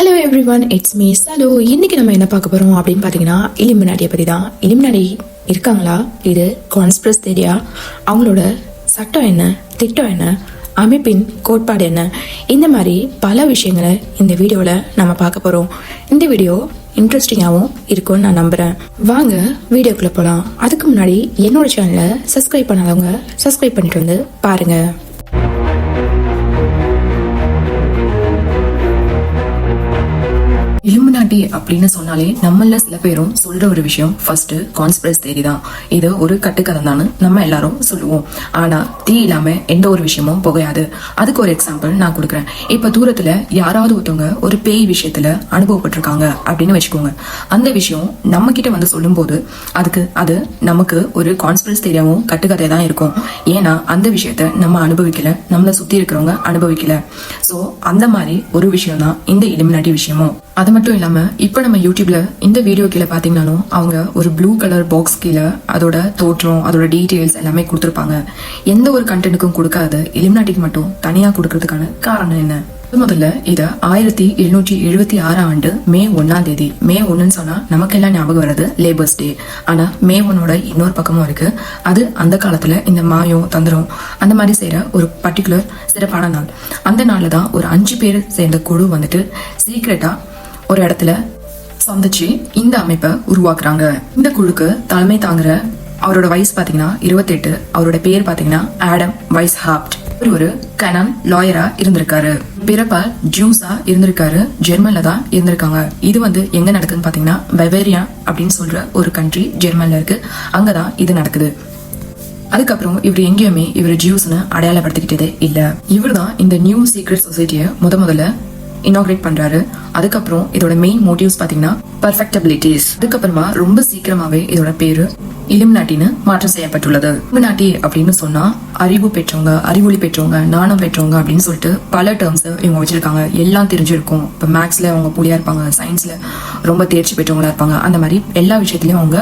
Hello everyone, it's me Salo. இன்னைக்கு நம்ம என்ன பார்க்க போறோம் அப்படின்னு பார்த்தீங்கன்னா இலுமினாட்டியை பற்றி தான். இலுமினாட்டி இருக்காங்களா? இது கான்ஸ்பிரசி தியரியா? அவங்களோட சட்டம் என்ன, திட்டம் என்ன, அமைப்பின் கோட்பாடு என்ன, இந்த மாதிரி பல விஷயங்களை இந்த வீடியோவில் நம்ம பார்க்க போகிறோம். இந்த வீடியோ இன்ட்ரெஸ்டிங்காகவும் இருக்கும்னு நான் நம்புகிறேன். வாங்க வீடியோக்குள்ளே போகலாம். அதுக்கு முன்னாடி என்னோட சேனலை சப்ஸ்கிரைப் பண்ணாதவங்க சப்ஸ்கிரைப் பண்ணிட்டு வந்து பாருங்கள். இலுமினாட்டி அப்படின்னு சொன்னாலே நம்மள சில பேரும் சொல்ற ஒரு விஷயம் ஃபர்ஸ்ட் கான்ஸ்பிரசி தியரி தான். இது ஒரு கட்டுக்கதை தான் நம்ம எல்லாரும் சொல்லுவோம். ஆனா தீ இல்லாம எந்த ஒரு விஷயமும் புகையாது. அதுக்கு ஒரு எக்ஸாம்பிள் நான் கொடுக்குறேன். இப்ப தூரத்துல யாராவது ஒருத்தவங்க ஒரு பேய் விஷயத்துல அனுபவப்பட்டிருக்காங்க அப்படின்னு வச்சுக்கோங்க. அந்த விஷயம் நம்ம கிட்ட வந்து சொல்லும் போது அது நமக்கு ஒரு கான்ஸ்பிரசி தியரியாவும் கட்டுக்கதை தான் இருக்கும். ஏன்னா அந்த விஷயத்த நம்ம அனுபவிக்கல, நம்மளை சுத்தி இருக்கிறவங்க அனுபவிக்கல. சோ அந்த மாதிரி ஒரு விஷயம் தான் இந்த இலுமினாட்டி விஷயமும். அது மட்டும் இல்லாம இப்ப நம்ம யூடியூப்ல இந்த வீடியோ கீழே பாத்தீங்கன்னாலும் அவங்க ஒரு ப்ளூ கலர் பாக்ஸ் கீழே அதோட தோற்றம், அதோட டீடைல்ஸ் எல்லாமே கொடுத்துருப்பாங்க. எந்த ஒரு கண்டென்ட்டுக்கும் கொடுக்காது இலுமினாட்டிக்கு மட்டும் தனியா கொடுக்கறதுக்கான காரணம் என்ன? முதல்ல இத 1776 ஆண்டு மே 1ஆம் தேதி, மே 1ன்னு சொன்னா நமக்கு எல்லாம் ஞாபகம் வர்றது லேபர்ஸ் டே. ஆனா மே 1ஓட இன்னொரு பக்கமும் இருக்கு. அது அந்த காலத்துல இந்த மாயம் தந்திரம் அந்த மாதிரி செய்யற ஒரு பர்டிகுலர் சிறப்பான நாள். அந்த நாள்ல தான் ஒரு 5 பேர் சேர்ந்த குழு வந்துட்டு சீக்ரெட்டா ஒரு இடத்துல சந்திச்சு இந்த அமைப்பை உருவாக்குறாங்க. இந்த குழுக்கு தலைமை தாங்குற அவரோட வயசு பாத்தீங்கன்னா 28. அவரோட பேர் பாத்தீங்கன்னா ஆடம் வைஸ்ஹாப்ட். ஒரு கனன் லாயரா இருந்திருக்காரு. பிறப்பால் ஜூஸா இருந்திருக்காரு. ஜெர்மன்ல தான் இருந்திருக்காங்க. இது வந்து எங்க நடக்குதுன்னு பாத்தீங்கன்னா பவேரியா அப்படின்னு சொல்ற ஒரு கண்ட்ரி ஜெர்மன்ல இருக்கு. அங்கதான் இது நடக்குது. அதுக்கப்புறம் இவர் எங்கேயுமே இவர் ஜூஸ்னு அடையாளப்படுத்திக்கிட்டதே இல்ல. இவர் தான் இந்த நியூ சீக்ரெட் சொசைட்டியை முதல்ல இனாகிரேட் பண்றாரு. அதுக்கப்புறம் இதோட மெயின் மோட்டிவ்ஸ் பாத்தீங்கன்னா பர்ஃபெக்டபிலிட்டிஸ். அதுக்கப்புறமா ரொம்ப சீக்கிரமாவே இதோட பேரு இலுமினாட்டின்னு மாற்றம் செய்யப்பட்டுள்ளது. இலுமினாட்டி அப்படின்னு சொன்னா அறிவு பெற்றவங்க, அறிவொளி பெற்றவங்க, நாணம் பெற்றவங்க அப்படின்னு சொல்லிட்டு பல டேர்ம்ஸ் இவங்க வச்சிருக்காங்க. எல்லாம் தெரிஞ்சிருக்கும். இப்ப மேக்ஸ்ல அவங்க புலியா இருப்பாங்க, சயின்ஸ்ல ரொம்ப தேர்ச்சி பெற்றவங்களா இருப்பாங்க. அந்த மாதிரி எல்லா விஷயத்திலயும் அவங்க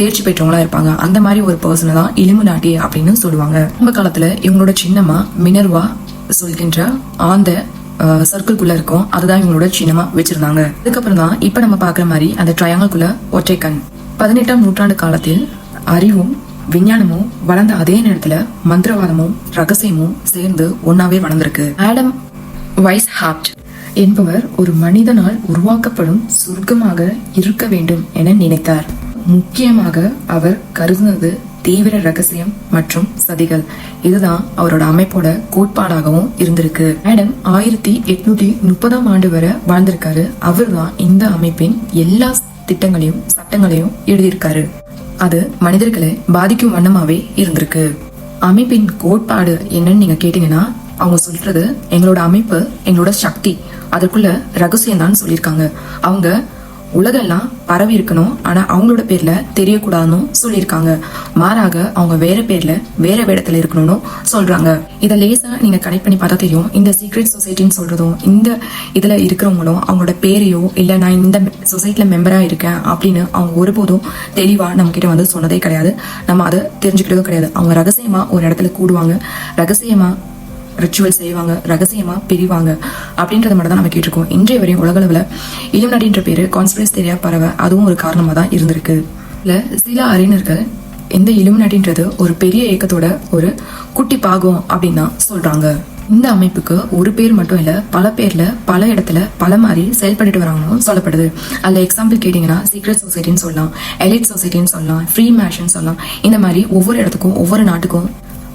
தேர்ச்சி பெற்றவங்களா இருப்பாங்க. அந்த மாதிரி ஒரு பர்சனை தான் இலுமினாட்டி அப்படின்னு சொல்லுவாங்க. ரொம்ப காலத்துல இவங்களோட சின்னமா மினர்வா சொல்கின்ற ஆந்த சர்க்கிள்குள்ள இருக்கும். அதுதான் இவங்களோட சின்னமா வச்சிருந்தாங்க. அதுக்கப்புறம் தான் இப்ப நம்ம பாக்குற மாதிரி அந்த ட்ரையாங்கிள்குள்ள ஒற்றை கண். 18ஆம் நூற்றாண்டு காலத்தில் அறிவும் விஞ்ஞானமும் வளர்ந்த அதே நேரத்துல மந்திரவாதமும் ரகசியமும் சேர்ந்து ஒன்னாவே வளர்ந்திருக்கு. ஆடம் வைஸ்ஹாப்ட் என்பவர் ஒரு மனிதனால் உருவாக்கப்படும் சொர்க்கமாக இருக்க வேண்டும் என நினைத்தார். முக்கியமாக அவர் கருதுனது தீவிர ரகசியம் மற்றும் சதிகள். இதுதான் அவரோட அமைப்போட கோட்பாடாகவும் இருந்திருக்கு. ஆடம் 1830ஆம் ஆண்டு வரை வாழ்ந்திருக்காரு. அவர் தான் இந்த அமைப்பின் எல்லா திட்டங்களையும் சட்டங்களையும் எழுதியிருக்காரு. அது மனிதர்களை பாதிக்கும் வண்ணமாவே இருந்திருக்கு. அமைப்பின் கோட்பாடு என்னன்னு நீங்க கேட்டீங்கன்னா அவங்க சொல்றது எங்களோட அமைப்பு எங்களோட சக்தி, அதற்குள்ள ரகசியம் தான் சொல்லியிருக்காங்க. அவங்க உலகெல்லாம் பரவி இருக்கணும், ஆனா அவங்களோட பேர்ல தெரியக்கூடாதுன்னு சொல்லியிருக்காங்க. மாறாக அவங்க வேற பேர்ல வேற வேடத்துல இருக்கணும்னு சொல்றாங்க. இதை லேசா நீங்க கனெக்ட் பண்ணி பார்த்தா தெரியும். இந்த சீக்ரெட் சொசைட்டின்னு சொல்றதும் இந்த இதுல இருக்கிறவங்களும் அவங்களோட பேரையோ இல்ல நான் இந்த சொசைட்டில மெம்பரா இருக்கேன் அப்படின்னு அவங்க ஒருபோதும் தெளிவா நம்ம கிட்ட வந்து சொன்னதே கிடையாது. நம்ம அதை தெரிஞ்சுக்கிட்டதும் கிடையாது. அவங்க ரகசியமா ஒரு இடத்துல கூடுவாங்க, ரகசியமா ரிச்சுவல் செய்வாங்க, ரகசியமா பிரிவாங்க அப்படின்றத மட்டும் தான் நம்ம கேட்டிருக்கோம். இன்றைய வரையும் உலகளவுல இலுமினாட்டின்ற பேரு கான்ஸ்பிரசி தியரியா பரவ அதுவும் ஒரு காரணமா தான் இருந்திருக்கு. இல்ல சில அறிஞர்கள் இந்த இலுமினாட்டின்றது ஒரு பெரிய இயக்கத்தோட ஒரு குட்டி பாகம் அப்படின்னு தான் சொல்றாங்க. இந்த அமைப்புக்கு ஒரு பேர் மட்டும் இல்ல, பல பேர்ல பல இடத்துல பல மாதிரி செயல்பட்டு வராங்கன்னு சொல்லப்படுது. அதுல எக்ஸாம்பிள் கேட்டீங்கன்னா சீக்ரெட் சொசைட்டின்னு சொல்லலாம், எலிட் சொசைட்டின்னு சொல்லலாம், ஃப்ரீ மேஷன் சொல்லலாம். இந்த மாதிரி ஒவ்வொரு இடத்துக்கும் ஒவ்வொரு நாட்டுக்கும்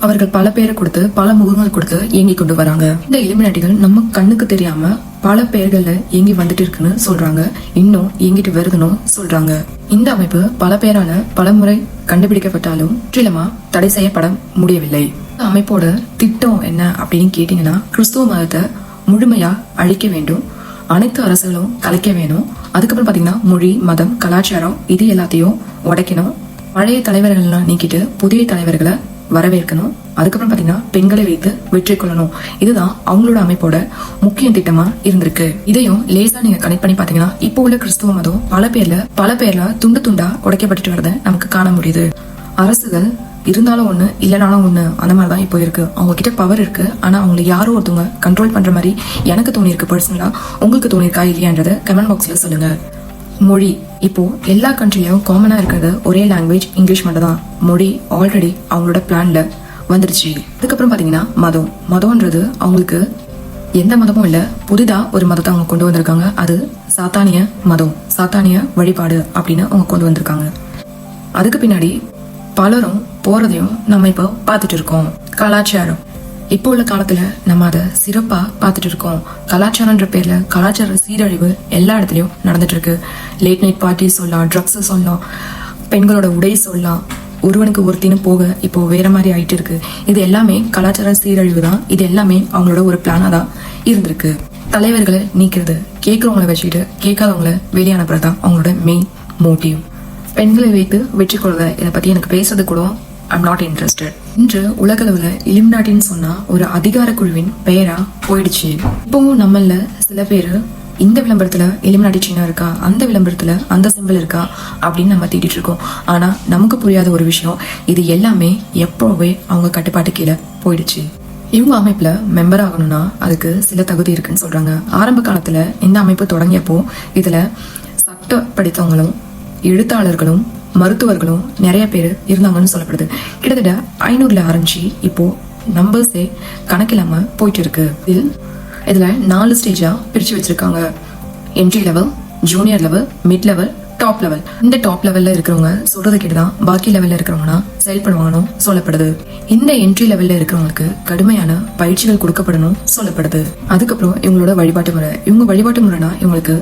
அவர்கள் பல பேரை கொடுத்து பல முகங்கள் கொடுத்து இயங்கி கொண்டு வராங்க. இந்த இலுமினாட்டிகள் நம்ம கண்ணுக்கு தெரியாம பல பேர்கள்ல இயங்கி வந்துட்டு இருக்குன்னு சொல்றாங்க. இன்னும் இயங்கிட்டு வருதுன்னு சொல்றாங்க. இந்த அமைப்பு பல பேரால பல முறை கண்டுபிடிக்கப்பட்டாலும் முற்றிலுமா தடை செய்யப்பட முடியவில்லை. இந்த அமைப்போட திட்டம் என்ன அப்படின்னு கேட்டீங்கன்னா கிறிஸ்துவ மதத்தை முழுமையா அழிக்க வேண்டும், அனைத்து அரசுகளும் கலைக்க வேணும். அதுக்கப்புறம் பாத்தீங்கன்னா மொழி, மதம், கலாச்சாரம் இது எல்லாத்தையும் உடைக்கணும். பழைய தலைவர்கள்லாம் நீக்கிட்டு புதிய தலைவர்களை வரவேற்கணும். அதுக்கப்புறம் பாத்தீங்கன்னா பெண்களை வைத்து வெற்றி கொள்ளணும். இதுதான் அவங்களோட அமைப்போட முக்கிய திட்டமா இருந்திருக்கு. இதையும் லேசா நீங்க கனெக்ட் பண்ணி பாத்தீங்கன்னா இப்போ உள்ள கிறிஸ்துவ மதம் பல பேர்ல துண்டு துண்டா உடைக்கப்பட்டு வரத நமக்கு காண முடியுது. அரசுகள் இருந்தாலும் ஒண்ணு இல்லைனாலும் ஒண்ணு அந்த மாதிரி தான் இப்போ இருக்கு. அவங்க கிட்ட பவர் இருக்கு, ஆனா அவங்களை யாரோ ஒருத்தவங்க கண்ட்ரோல் பண்ற மாதிரி எனக்கு தோணியிருக்கு. பர்சனலா உங்களுக்கு தோணியிருக்கா இல்லையான்றத கமெண்ட் பாக்ஸ்ல சொல்லுங்க. மொழி, இப்போ எல்லா கண்ட்ரிலையும் காமனா இருக்கிறது ஒரே லாங்குவேஜ், இங்கிலீஷ் மட்டும் தான். மொழி ஆல்ரெடி அவங்களோட பிளான்ல வந்துருச்சு. அதுக்கப்புறம் பாத்தீங்கன்னா மதம்ன்றது அவங்களுக்கு எந்த மதமும் இல்ல, புதிதா ஒரு மதத்தை அவங்க கொண்டு வந்திருக்காங்க. அது சாத்தானிய மதம், சாத்தானிய வழிபாடு அப்படின்னு அவங்க கொண்டு வந்திருக்காங்க. அதுக்கு பின்னாடி பலரும் போறதையும் நம்ம இப்போ பார்த்துட்டு இருக்கோம். கலாச்சாரம், இப்போ உள்ள காலத்துல நம்ம அதை சிறப்பா பார்த்துட்டு இருக்கோம். கலாச்சாரம்ன்ற பேர்ல கலாச்சார சீரழிவு எல்லா இடத்துலயும் நடந்துட்டு இருக்கு. லேட் நைட் பார்ட்டி சொல்லலாம், ட்ரக்ஸ் சொல்லலாம், பெண்களோட உடை சொல்லலாம், ஒருவனுக்கு ஒருத்தின்னு போக இப்போ வேற மாதிரி ஆயிட்டு இருக்கு. இது எல்லாமே கலாச்சார சீரழிவு தான். இது எல்லாமே அவங்களோட ஒரு பிளானா தான் இருந்திருக்கு. தலைவர்களை நீக்கிறது, கேட்கறவங்களை வச்சுக்கிட்டு கேட்காதவங்களை வெளியே அனுப்புறது தான் அவங்களோட மெயின் மோட்டிவ். பெண்களை வைத்து வெற்றி கொள்வது, இதை பத்தி எனக்கு பேசுறது கூட ஐம் நாட் இன்ட்ரெஸ்டட். இன்று உலகளவுல இலுமினாட்டின்னு சொன்னா ஒரு அதிகார குழுவின் பெயரா போயிடுச்சு. இப்பவும் நம்மள சில பேரு இந்த விளம்பரத்துல இலுமினாட்டி சின்னம் இருக்கா, அந்த விளம்பரத்துல அந்த சிம்பிள் இருக்கா அப்படின்னு நம்ம தேடிட்டு இருக்கோம். ஆனா நமக்கு புரியாத ஒரு விஷயம், இது எல்லாமே எப்பவே அவங்க கட்டுப்பாட்டு கீழே போயிடுச்சு. இவங்க அமைப்புல மெம்பர் ஆகணும்னா அதுக்கு சில தகுதி இருக்குன்னு சொல்றாங்க. ஆரம்ப காலத்துல இந்த அமைப்பு தொடங்கியப்போ இதுல சட்ட படித்தவங்களும் எழுத்தாளர்களும் மருத்துவர்களும் நிறைய பேர் இருந்தாங்கன்னு சொல்லப்படுது. கிட்டத்தட்ட 500ல ஆரம்பிச்சு இப்போ நம்பர்ஸே கணக்கில்லாம போயிட்டு இருக்கு. இதுல 4 ஸ்டேஜா பிரிச்சு வச்சிருக்காங்க. Entry level, junior level, mid level, top level. இந்த டாப் லெவல்ல இருக்கிறவங்க சொல்றதை கேட்டுதான் பாக்கி லெவல்ல இருக்கிறவங்கன்னா செயல்படுவாங்கன்னு சொல்லப்படுது. இந்த என்ட்ரி லெவல்ல இருக்கிறவங்களுக்கு கடுமையான பயிற்சிகள் கொடுக்கப்படணும் சொல்லப்படுது. அதுக்கப்புறம் இவங்களோட வழிபாட்டு முறை, இவங்க வழிபாட்டு முறைனா இவங்களுக்கு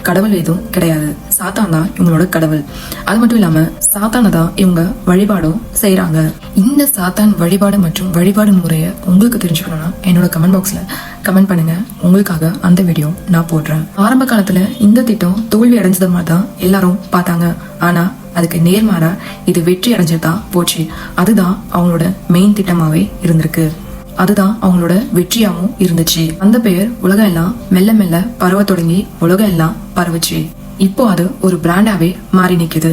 கடவுள் எதுவும் கிடையாது, சாத்தான் தான் இவங்களோட கடவுள். அது மட்டும் இல்லாம சாத்தான தான் இவங்க வழிபாடும் செய்யறாங்க. இந்த சாத்தான் வழிபாடு மற்றும் வழிபாடு முறைய உங்களுக்கு தெரிஞ்சுக்கணும்னா என்னோட கமெண்ட் பாக்ஸ்ல கமெண்ட் பண்ணுங்க. உங்களுக்காக அந்த வீடியோ நான் போடுறேன். ஆரம்ப காலத்துல இந்த திட்டம் தோல்வி அடைஞ்சது மாதிரி தான் எல்லாரும் பார்த்தாங்க. ஆனா அதுக்கு நேர்மாறா இது வெற்றி அடைஞ்சதுதான் போச்சு. அதுதான் அவங்களோட மெயின் திட்டமாவே இருந்திருக்கு. அதுதான் அவங்களோட வெற்றியாவும் இருந்துச்சு. அந்த பெயர் உலகம் எல்லாம் மெல்ல மெல்ல பரவ தொடங்கி உலகம் எல்லாம் பரவுச்சு. இப்போ அது ஒரு பிராண்டாவே மாறி நிக்குது.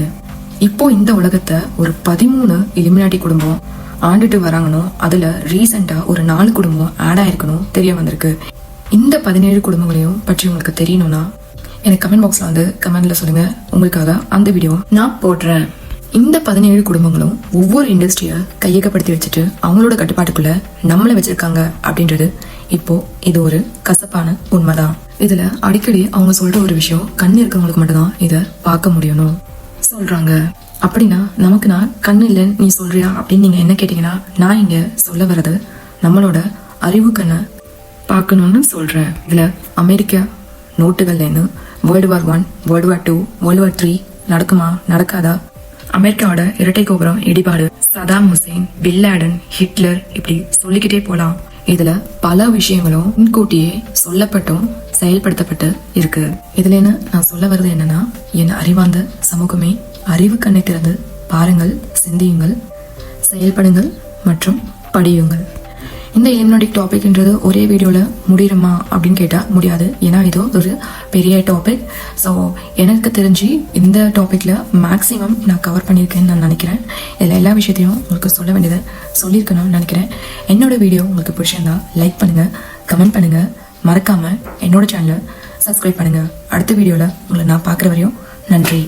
இப்போ இந்த உலகத்தை ஒரு 13 இலுமினாட்டி குடும்பம் ஆண்டுட்டு வராங்கன்னு அதுல ரீசெண்டா ஒரு 4 குடும்பம் ஆட் ஆயிருக்கணும் தெரிய வந்திருக்கு. இந்த 17 குடும்பங்களையும் பற்றி உங்களுக்கு தெரியணும்னா எனக்கு கமெண்ட் பாக்ஸ்ல வந்து கமெண்ட்ல சொல்லுங்க. உங்களுக்காக அந்த வீடியோ நான் போடுறேன். இந்த 17 குடும்பங்களும் ஒவ்வொரு இண்டஸ்ட்ரிய கையகப்படுத்தி வச்சுட்டு அவங்களோட கட்டுப்பாட்டுக்குள்ள நம்மள வச்சிருக்காங்க அப்படின்றது இப்போ இது ஒரு கசப்பான உண்மைதான். இதுல அடிக்கடி அவங்க சொல்ற ஒரு விஷயம், கண் இருக்கவங்களுக்கு மட்டும்தான் இத பார்க்க முடியணும் சொல்றாங்க. அப்படின்னா நமக்கு நான் கண் இல்லைன்னு நீ சொல்றியா அப்படின்னு நீங்க என்ன கேட்டீங்கன்னா, நான் இங்க சொல்ல வர்றது நம்மளோட அறிவு கண்ணை பார்க்கணும்னு சொல்றேன். இதுல அமெரிக்க நோட்டுகள்ல இருந்து World War I, World War II, World War III நடக்குமா நடக்காதா, அமெரிக்காவோட இரட்டை கோபுரம் இடிபாடு, Saddam Hussein, Bin Laden, Hitler, இப்படி சொல்லிக்கிட்டே போலாம். இதுல பல விஷயங்களும் முன்கூட்டியே சொல்லப்பட்டும் செயல்படுத்தப்பட்டு இருக்கு. இதுல நான் சொல்ல வர்றது என்னன்னா, என் அறிவார்ந்த சமூகமே, அறிவு கண்ணை திறந்து பாருங்கள், சிந்தியுங்கள், செயல்படுங்கள் மற்றும் படியுங்கள். இந்த இலுமினாட்டிக் டாபிக்ன்றது ஒரே வீடியோல முடியுமா அப்படின்னு கேட்டா முடியாது. ஏன்னா இது ஒரு பெரிய டாபிக். ஸோ எனக்கு தெரிஞ்சு இந்த டாபிக்ல மேக்சிமம் நான் கவர் பண்ணியிருக்கேன்னு நான் நினைக்கிறேன். இதில் எல்லா விஷயத்தையும் உங்களுக்கு சொல்ல வேண்டியதை சொல்லியிருக்கணும்னு நினைக்கிறேன். என்னோட வீடியோ உங்களுக்கு பிடிச்சிருந்தா லைக் பண்ணுங்க, கமெண்ட் பண்ணுங்க, மறக்காம என்னோட சேனலை சப்ஸ்கிரைப் பண்ணுங்க. அடுத்த வீடியோல உங்களை நான் பார்க்குற வரையும் நன்றி.